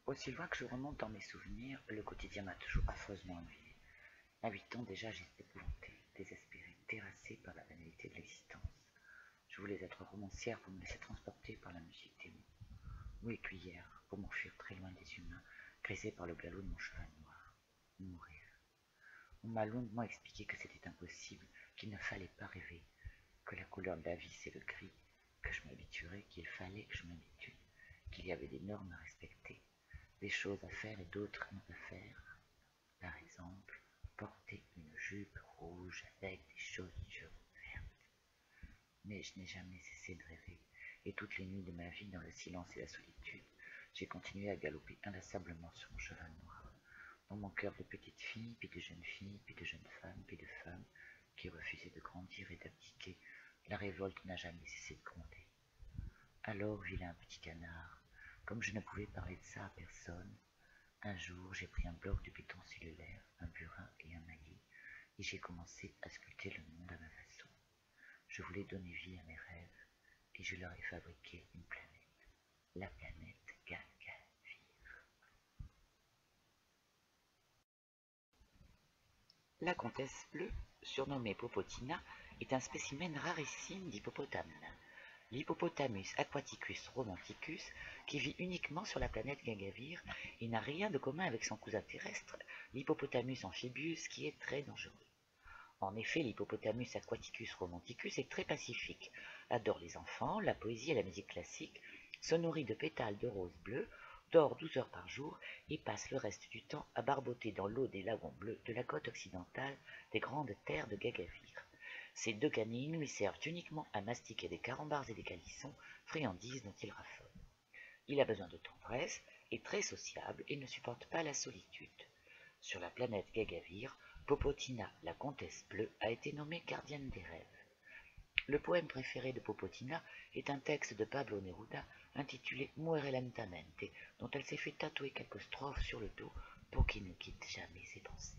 Aussi loin que je remonte dans mes souvenirs, le quotidien m'a toujours affreusement ennuyé. À 8 ans déjà, j'étais épouvanté, désespéré, terrassé par la banalité de l'existence. Je voulais être romancière pour me laisser transporter par la musique des mots, ou écuyère pour m'enfuir très loin des humains, grisé par le galop de mon cheval noir. Mourir. On m'a longuement expliqué que c'était impossible, qu'il ne fallait pas rêver, que la couleur de la vie c'est le gris, que je m'habituerais, qu'il fallait que je m'habitue, qu'il y avait des normes à respecter, des choses à faire et d'autres à ne pas faire. Par exemple, porter une jupe rouge avec des chaussures vertes. Mais je n'ai jamais cessé de rêver, et toutes les nuits de ma vie, dans le silence et la solitude, j'ai continué à galoper inlassablement sur mon cheval noir, dans mon cœur de petite fille, puis de jeune fille, puis de jeune femme, puis de femme, qui refusait de grandir et d'abdiquer. La révolte n'a jamais cessé de gronder. Alors, vilain petit canard, comme je ne pouvais parler de ça à personne, un jour j'ai pris un bloc de béton cellulaire, un burin et un maillet, et j'ai commencé à sculpter le monde à ma façon. Je voulais donner vie à mes rêves, et je leur ai fabriqué une planète, la planète Gagavir. La comtesse bleue, surnommée Popotina, est un spécimen rarissime d'hippopotame. L'Hippopotamus aquaticus romanticus, qui vit uniquement sur la planète Gagavir et n'a rien de commun avec son cousin terrestre, l'Hippopotamus amphibius, qui est très dangereux. En effet, l'Hippopotamus aquaticus romanticus est très pacifique, adore les enfants, la poésie et la musique classique, se nourrit de pétales de rose bleu, dort 12 heures par jour et passe le reste du temps à barboter dans l'eau des lagons bleus de la côte occidentale des grandes terres de Gagavir. Ces deux canines lui servent uniquement à mastiquer des carambars et des calissons, friandises dont il raffole. Il a besoin de tendresse, est très sociable et ne supporte pas la solitude. Sur la planète Gagavir, Popotina, la comtesse bleue, a été nommée gardienne des rêves. Le poème préféré de Popotina est un texte de Pablo Neruda intitulé Muere lentamente, dont elle s'est fait tatouer quelques strophes sur le dos pour qu'il ne quitte jamais ses pensées.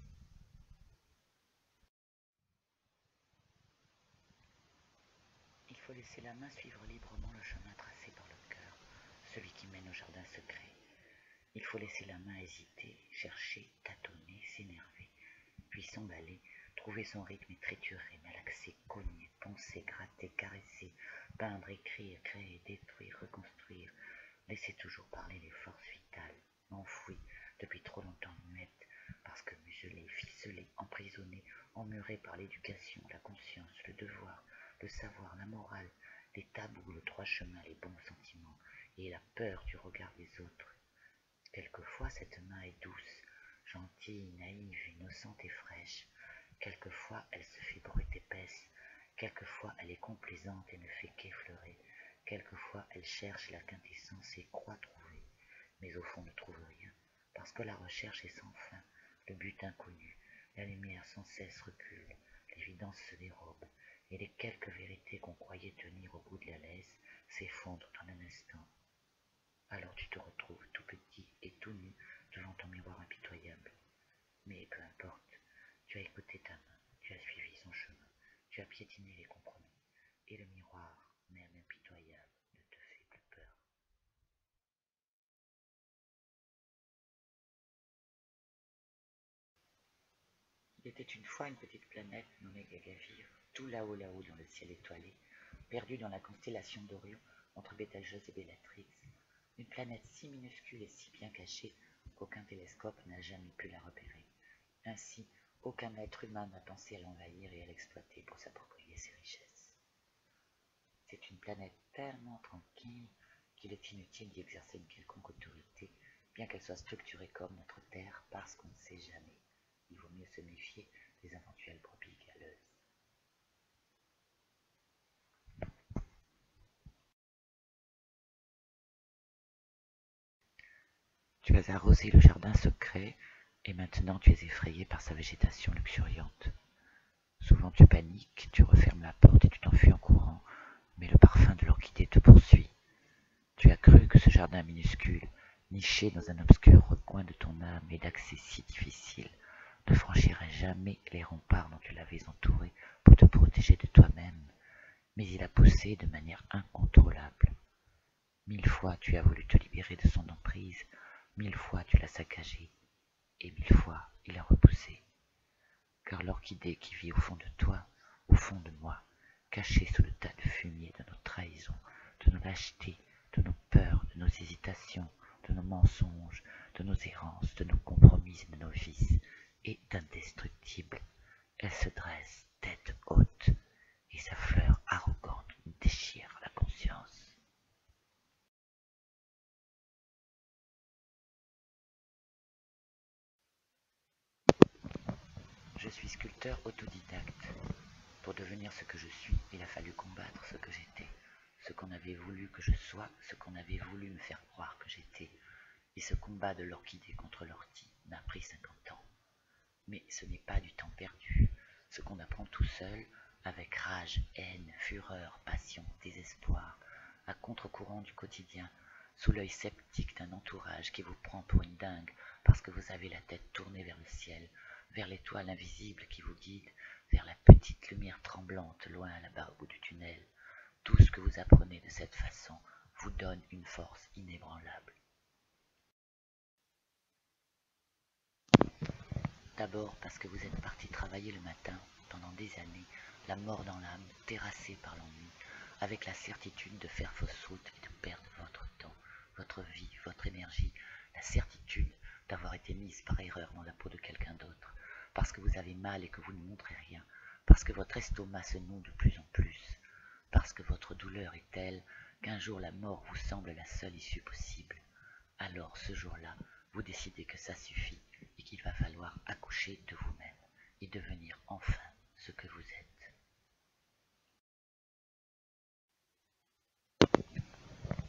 Il faut laisser la main suivre librement le chemin tracé par le cœur, celui qui mène au jardin secret. Il faut laisser la main hésiter, chercher, tâtonner, s'énerver, puis s'emballer, trouver son rythme et triturer, malaxer, cogner, poncer, gratter, caresser, peindre, écrire, créer, détruire, reconstruire, laisser toujours parler les forces vitales, enfouies, depuis trop longtemps muettes, parce que muselées, ficelées, emprisonnées, emmurées par l'éducation, la conscience, le devoir, le savoir, la morale, les tabous, le droit chemin, les bons sentiments, et la peur du regard des autres. Quelquefois cette main est douce, gentille, naïve, innocente et fraîche. Quelquefois elle se fait brute épaisse. Quelquefois elle est complaisante et ne fait qu'effleurer. Quelquefois elle cherche la quintessence et croit trouver, mais au fond ne trouve rien, parce que la recherche est sans fin, le but inconnu, la lumière sans cesse recule, l'évidence se dérobe, et les quelques vérités qu'on croyait tenir au bout de la laisse s'effondrent en un instant. Alors tu te retrouves tout petit et tout nu devant ton miroir impitoyable. Mais peu importe, tu as écouté ta main, tu as suivi son chemin, tu as piétiné les compromis, et le miroir, même impitoyable, ne te fait plus peur. Il était une fois une petite planète nommée Gagavir, tout là-haut dans le ciel étoilé, perdue dans la constellation d'Orion entre Bételgeuse et Bellatrix, une planète si minuscule et si bien cachée qu'aucun télescope n'a jamais pu la repérer. Ainsi, aucun être humain n'a pensé à l'envahir et à l'exploiter pour s'approprier ses richesses. C'est une planète tellement tranquille qu'il est inutile d'y exercer une quelconque autorité, bien qu'elle soit structurée comme notre Terre, parce qu'on ne sait jamais. Il vaut mieux se méfier des éventuelles brebis galeuses. Tu as arrosé le jardin secret, et maintenant tu es effrayé par sa végétation luxuriante. Souvent tu paniques, tu refermes la porte et tu t'enfuis en courant, mais le parfum de l'orchidée te poursuit. Tu as cru que ce jardin minuscule, niché dans un obscur recoin de ton âme et d'accès si difficile, ne franchirait jamais les remparts dont tu l'avais entouré pour te protéger de toi-même, mais il a poussé de manière incontrôlable. 1000 fois tu as voulu te libérer de son emprise, 1000 fois tu l'as saccagé, et 1000 fois il a repoussé. Car l'orchidée qui vit au fond de toi, au fond de moi, cachée sous le tas de fumier de nos trahisons, de nos lâchetés, de nos peurs, de nos hésitations, de nos mensonges, de nos errances, de nos compromis et de nos vices, est indestructible. Elle se dresse, tête haute, et sa fleur arrogante nous déchire la conscience. Je suis sculpteur autodidacte. Pour devenir ce que je suis, il a fallu combattre ce que j'étais, ce qu'on avait voulu que je sois, ce qu'on avait voulu me faire croire que j'étais. Et ce combat de l'orchidée contre l'ortie m'a pris 50 ans. Mais ce n'est pas du temps perdu. Ce qu'on apprend tout seul, avec rage, haine, fureur, passion, désespoir, à contre-courant du quotidien, sous l'œil sceptique d'un entourage qui vous prend pour une dingue parce que vous avez la tête tournée vers le ciel, vers l'étoile invisible qui vous guide, vers la petite lumière tremblante loin là-bas au bout du tunnel. Tout ce que vous apprenez de cette façon vous donne une force inébranlable. D'abord parce que vous êtes parti travailler le matin, pendant des années, la mort dans l'âme, terrassé par l'ennui, avec la certitude de faire fausse route et de perdre votre temps, votre vie, votre énergie, la certitude d'avoir été mise par erreur dans la peau de quelqu'un d'autre, parce que vous avez mal et que vous ne montrez rien, parce que votre estomac se noue de plus en plus, parce que votre douleur est telle qu'un jour la mort vous semble la seule issue possible. Alors ce jour-là, vous décidez que ça suffit et qu'il va falloir accoucher de vous-même et devenir enfin ce que vous êtes.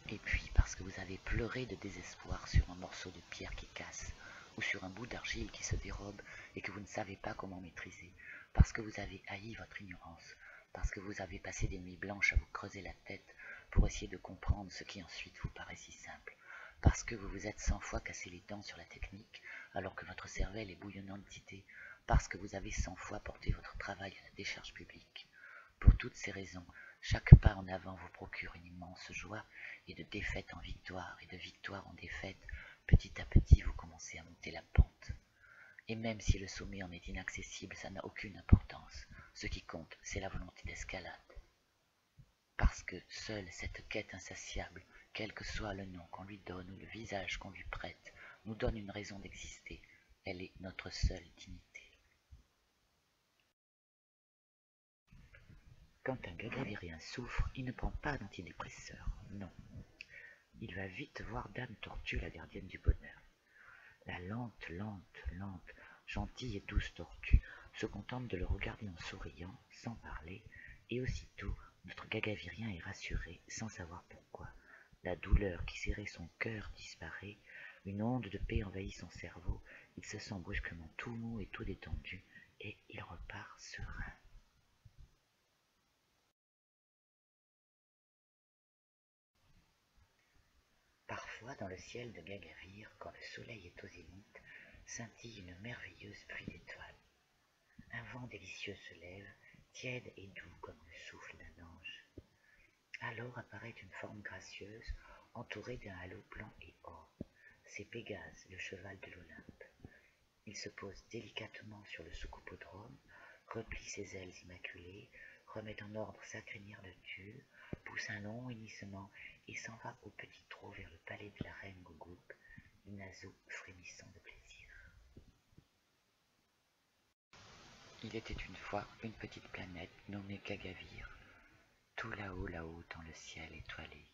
Et puis parce que vous avez pleuré de désespoir sur un morceau de pierre qui casse ou sur un bout d'argile qui se dérobe et que vous ne savez pas comment maîtriser, parce que vous avez haï votre ignorance, parce que vous avez passé des nuits blanches à vous creuser la tête pour essayer de comprendre ce qui ensuite vous paraît si simple, parce que vous vous êtes 100 fois cassé les dents sur la technique alors que votre cervelle est bouillonnante d'idées, parce que vous avez 100 fois porté votre travail à la décharge publique. Pour toutes ces raisons, chaque pas en avant vous procure une immense joie, et de défaite en victoire et de victoire en défaite, petit à petit vous commencez à monter la pente. Et même si le sommet en est inaccessible, ça n'a aucune importance. Ce qui compte, c'est la volonté d'escalade. Parce que seule cette quête insatiable, quel que soit le nom qu'on lui donne ou le visage qu'on lui prête, nous donne une raison d'exister. Elle est notre seule dignité. Quand un gagavirien souffre, il ne prend pas d'antidépresseur, non. Il va vite voir Dame Tortue, la gardienne du bonheur. La lente, gentille et douce tortue se contente de le regarder en souriant, sans parler, et aussitôt notre gagavirien est rassuré, sans savoir pourquoi. La douleur qui serrait son cœur disparaît, une onde de paix envahit son cerveau, il se sent brusquement tout mou et tout détendu, et il repart serein. Parfois, dans le ciel de Gagavir, quand le soleil est au zénith, scintille une merveilleuse pluie d'étoiles. Un vent délicieux se lève, tiède et doux comme le souffle d'un ange. Alors apparaît une forme gracieuse, entourée d'un halo blanc et or. C'est Pégase, le cheval de l'Olympe. Il se pose délicatement sur le soucoupodrome, replie ses ailes immaculées, remet en ordre sa crinière de tulle, pousse un long hennissement et s'en va au petit trot vers le palais de la reine Gougouk, du naseau frémissant de plaisir. Il était une fois une petite planète nommée Gagavir, tout là-haut dans le ciel étoilé.